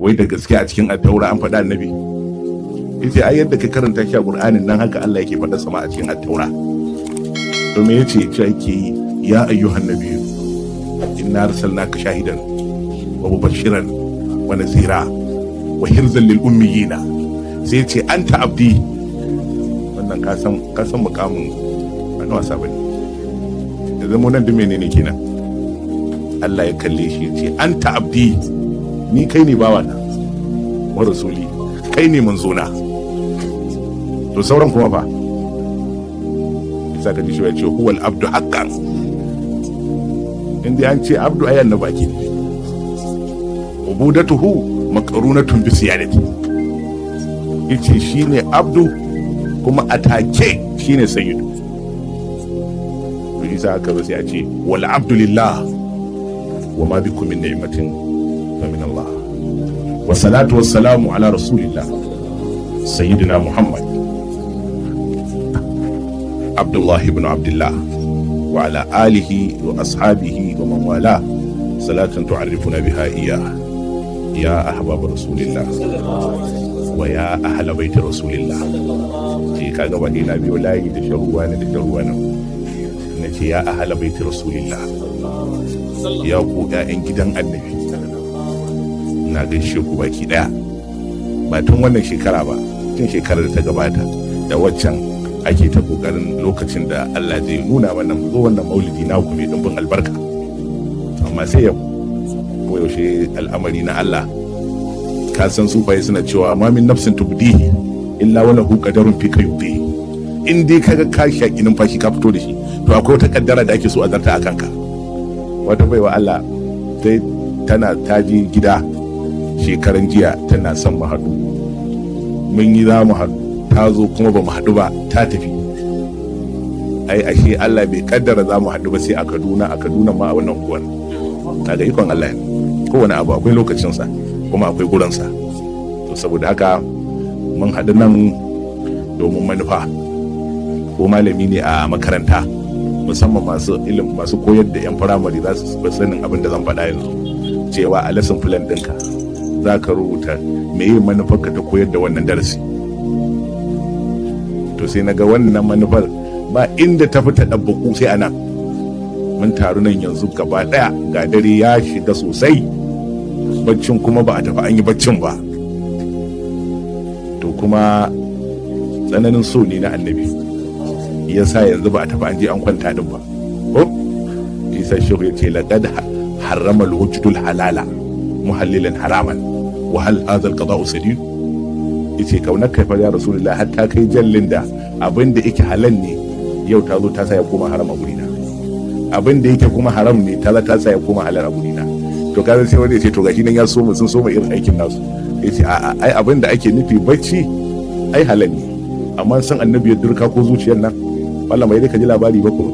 wai da gaske a cikin attaura an faɗa annabi. Yace ai yadda ka karanta shi a Qur'anin nan haka Allah yake faɗa sama a cikin attaura. To me yace ce yake ya ayyuhan nabiyyu inna arsalnaka shahidan wa mubashiran wa nazira wa hirzan lil ummiyina. Sai yace anta abdi. Wannan ka san mukamin ba na wasa bane. Da zama nan da menene kenan? Allah ya kalle shi yace anta abdi, ni kai ne bawana wa rasuli, kai ne manzona. To sauran kuma fa saka ji shi ya ce huwal abdu haqqan. Inda an ce abdu ayan na baki ne, ubudatuhu maqrunatun bi siyadati. Yace shine abdu kuma atake shine sayyidu. To isa aka zo sai a ce wal abdu lillah wa ma bikum min ni'matin fa min Allah. Wa salatu wassalamu ala rasulillah sayyidina Muhammad Abdullah ibn Abdullah wa ala alihi wa ashabihi wa man wala salatan tu'arrifuna biha iyyah ya ahbab rasulillah wa ya ahla bait rasulillah. Ji kaga wani na biyo layi da sharuwa ne da sharuwa nan nace ya ahla bait rasulillah, ya ku ƴaƴan gidan annabi, na gaishe ku baki daya. Ba tun wannan shekara ba, tun shekarar da ta gabata da waccan ake ta kokarin lokacin da Allah zai nuna mana mu zo wannan maulidi na ku mai dimbin albarka. Amma sai yau ko yaushe al'amari na Allah, ka san sufaye suna cewa ma min nafsin tubdihi illa wala hu qadarun fi kayubi. In dai kaga ka shaki numfashi ka fito da shi, to akwai wata kaddara da ake so a zarta a kanka. Wata baiwa Allah sai tana taji gida shekaran jiya tana son mu haɗu, mun yi za mu haɗu, ta zo kuma ba mu haɗu ba, ta tafi. Ai ashe Allah bai kaddara za mu haɗu ba sai a Kaduna ma a wannan uwan. Kaga ikon Allah ne, kowane abu akwai lokacinsa kuma akwai gurinsa. To saboda haka mun haɗu nan domin manufa. Ko malami ne a makaranta, musamman masu ilimi, masu koyar da 'yan firamare za su sanin abin da zan faɗa yanzu, cewa a lesson plan ɗinka za ka rubuta me yi manufarka ta koyar da wannan darasi. To sai na ga wannan manufar ba inda ta fita ɗabbaku sai a nan. Mun taru nan yanzu gaba ɗaya, ga dare ya shiga sosai, baccin kuma ba a tafi an yi baccin ba. To kuma tsananin so ne na annabi ya sa yanzu ba a tafi an je an kwanta din ba. Ko isa shehu ya ce laqad harrama al-wujudul halala muhallilan haraman wa hal hadha al-qada'u sadid. Yace kaunar kai fa ya rasulullah hatta kai jallin da abin da yake halal ne yau ta zo ta sa ya koma haram a gurina, abin da yake kuma haram ne ta sa ya koma halal a gurina. To kaza sai wanda ya ce to gashi nan ya so mu sun so mu irin aikin nasu. Yace a ai abin da ake nufi bacci ai halal ne, amma san annabi ya durka ko zuciyar nan wallah mai dai ka ji labari ba ko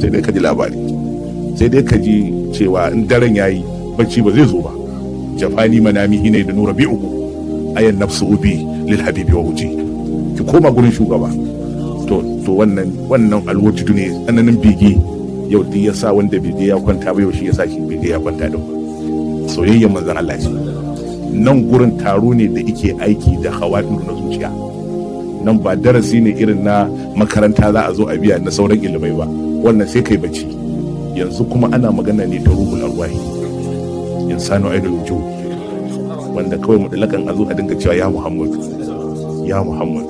sai dai ka ji labari, sai dai ka ji cewa in daren yayi bacci ba zai zo ba. Jafani manami hina da nura bi'u ayan nafsu ubi lil habibi wa uji. Ki koma gurin shugaba. To wannan alwujudu ne, tsananin bege yau duk ya sa wanda bege ya kwanta ba, yau shi ya sa shi bege ya kwanta din ba. Soyayyar manzon Allah ce. Nan gurin taro ne da yake aiki da hawadiru na zuciya. Nan ba darasi ne irin na makaranta za a zo a biya na sauran ilimai ba, wannan sai kai bacci. Yanzu kuma ana magana ne ta ruhul arwahi, insanu aidul wujud, wanda kawai mutlakan a zo a dinga cewa ya Muhammad ya Muhammad.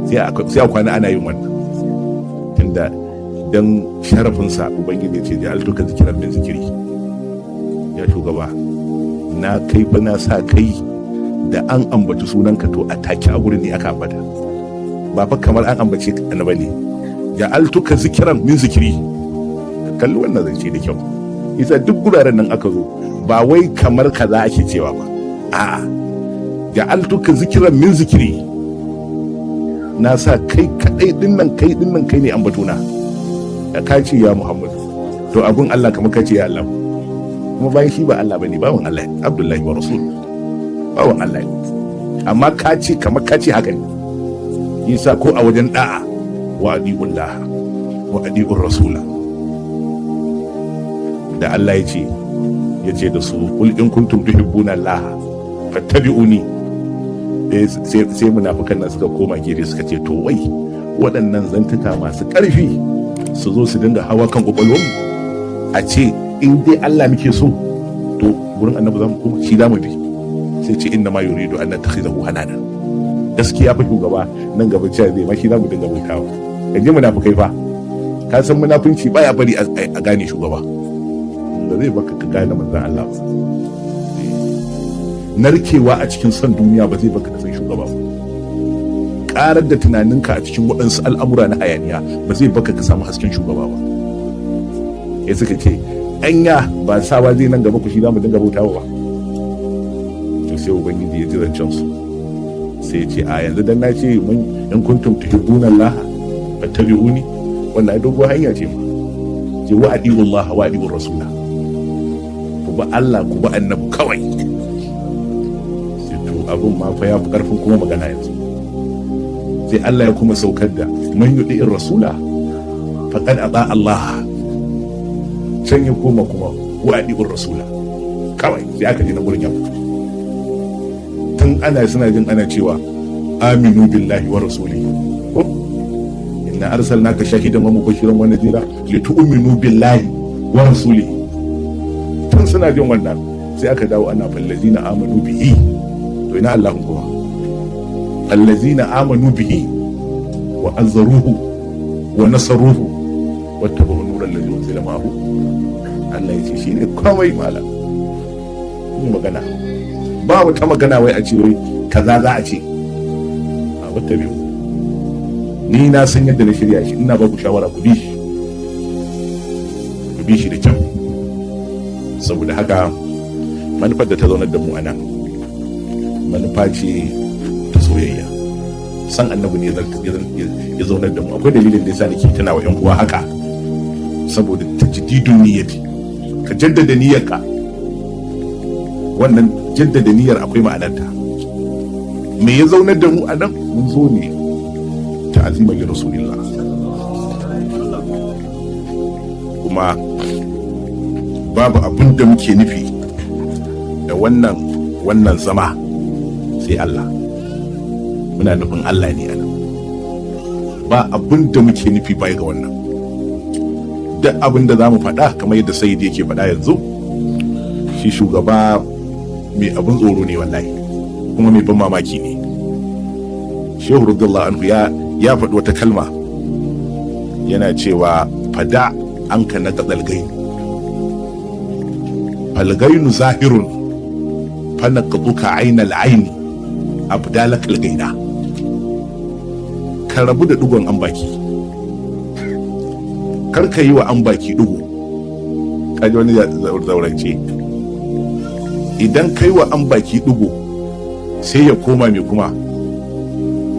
Sai a kwana ana yin wannan, tunda dan sharafinsa ubangiji ce da altuka zikiran min zikiri. Ya shugaba, na kai fa na sa kai da an ambaci sunanka to a take a gurin ne aka ambata, ba fa kamar an ambace annaba ne. Ya altuka zikiran min zikiri. Kalli wannan zance da kyau. Isa duk guraren nan aka zo ba wai kamar kaza ake cewa ba, a'a ya altuka zikiran min zikiri. Na sa kai kadai dinnan kai ne ambatuna. Da ka ce ya Muhammad, to abun Allah kamar ka ce ya Allah, kuma bayan shi ba Allah bane, bawan Allah, Abdullahi wa Rasul, bawan Allah ne. Amma ka ce kamar ka ce haka ne. Isa ko a wajen da'a wa adi'ullah wa adi'ur rasula, da Allah ya ce yace da su kul in kuntum tuhibbuna Allah fattabi'uni. sai munafikan nan suka koma gefe suka ce to wai waɗannan zantuka masu ƙarfi su zo su dinga hawa kan kwakwalwarmu a ce in dai Allah muke so to gurin annabi zamu koma shi zamu bi. sai ce inna ma yuridu an nattakhidahu hanana. gaskiya fa shugaba nan gaba cewa zai ma shi zamu dinga bautawa. kaje munafikai fa ka san munafunci baya bari a gane shugaba da zai baka ka gane manzon Allah. narkewa a cikin son duniya ba zai baka da san shugaba ba. karar da tunaninka a cikin waɗansu al'amura na hayaniya ba zai baka ka samu hasken shugaba ba. ya suka ce anya ba sawa zai nan gaba ku shi zamu dinga bautawa ba. to sai ubangiji ya ji zancen su sai ya ce a yanzu dan na ce mun in kuntum tuhibbuna Allah fattabi'uni wannan ai dogo hanya ce ma ce wa adi'u Allah wa adi'u rasula ku ba Allah ku ba annabi kawai. sai to abun ma fa ya fi karfin kuma magana yanzu. sai Allah ya kuma saukar da man yudi'ir rasula faqad ata Allah. can ya koma kuma wa adi'ur rasula kawai sai aka je na gurin ya fito. tun ana suna jin ana cewa aminu billahi wa rasulihi inna arsalnaka shahidan wa mubashiran wa nadhira litu'minu billahi wa rasulihi. tun suna jin wannan sai aka dawo ana fallazina amanu bihi. to ina Allah kuma allazina amanu bihi wa azzaruhu wa nasaruhu wattabu nuran ladzi unzila ma'ahu. Allah ya ce shine komai malam. ni magana ba wata magana wai a ce wai kaza za a ce a wata biyu. ni na san yadda na shirya shi, ina ba ku shawara ku bi shi da kyau. saboda haka manufar da ta zaunar da mu a nan manufa ce ta soyayya. san annabi ne ya zaunar da mu. akwai dalilin da yasa nake tana wa yan uwa haka, saboda tajdidun niyyati, ka jaddada niyyarka. wannan jaddada niyyar akwai ma'anarta. me ya zaunar da mu a nan? mun zo ne ta'azima li rasulillah. kuma babu abin da muke nufi da wannan zama sai Allah. muna nufin Allah ne anan, ba abin da muke nufi bai ga wannan. duk abin da za mu faɗa kamar yadda sayyidi yake faɗa yanzu, shi shugaba mai abin tsoro ne wallahi, kuma mai ban mamaki ne. shehu radiyallahu anhu ya faɗi wata kalma yana cewa fada an ka na gaɗal gainu falgainu zahirun fana kaɗuka ainihin aini abdalakal gaina. ka rabu da ɗigon an baki, karka yi wa an baki ɗigo. kaji wani zaurance, idan kai wa an baki ɗigo sai ya koma mai kuma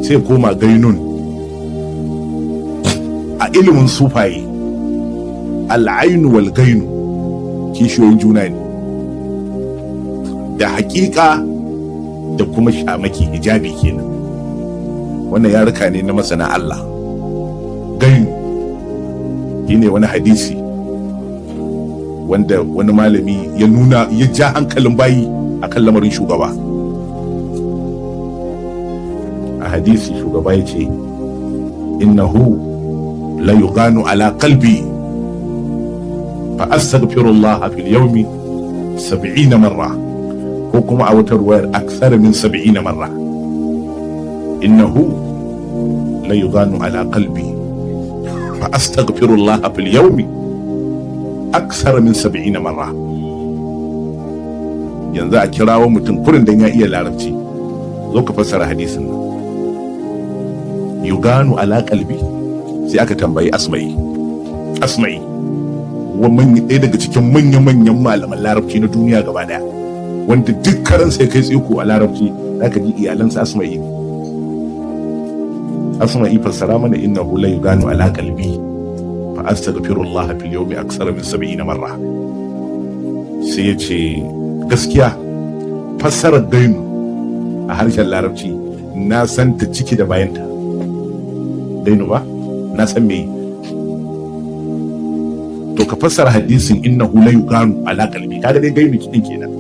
sai ya koma gainun. a ilimin sufaye al'ainu wal gainu kishiyoyin juna ne, da hakika da kuma shamaki hijabi kenan. wannan yaruka ne na masana Allah. gainu shine wani hadisi wanda wani malami ya ja hankalin bayi akan lamarin shugaba. a hadisi shugaba ya ce innahu la yughanu ala qalbi fa astaghfirullah fil yawmi 70 marra, ko kuma a wata ruwayar akthar min 70 marra. innahu la yughanu ala qalbi fa astaghfirullah fil yawmi akthar min 70 marra. yanzu a kirawo mutum kurin dan ya iya larabci, zo ka fassara hadisin nan. yuganu ala qalbi, sai aka tambayi asma'i ɗaya daga cikin manya-manyan malaman larabci na duniya gaba daya, wanda duk karan sai kai tsiko a larabci zaka ji iyalansa asma'i fassara mana innahu la yuganu ala qalbi fa astaghfirullah fil yawmi aksara min 70 marra. sai ya ce gaskiya fassarar gainu a harshen larabci na san ta ciki da bayanta. dainu ba na san me, to ka fassara hadisin innahu la yuganu ala qalbi, kaga dai gaibi kin kenan.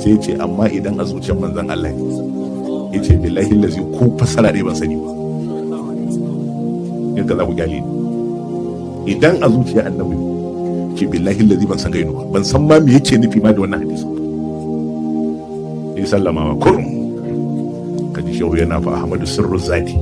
Sai ce amma idan a zuciyar manzon Allah ne, yace billahi allazi ko fassara dai ban sani ba, in ka za ku gyale ni. Idan a zuciyar annabi ce billahi allazi ban san gaibi ba, ban san ma me yake nufi ma da wannan hadisin. Sai sallama wa kurum kaji shehu yana fa Ahmadu sirru zati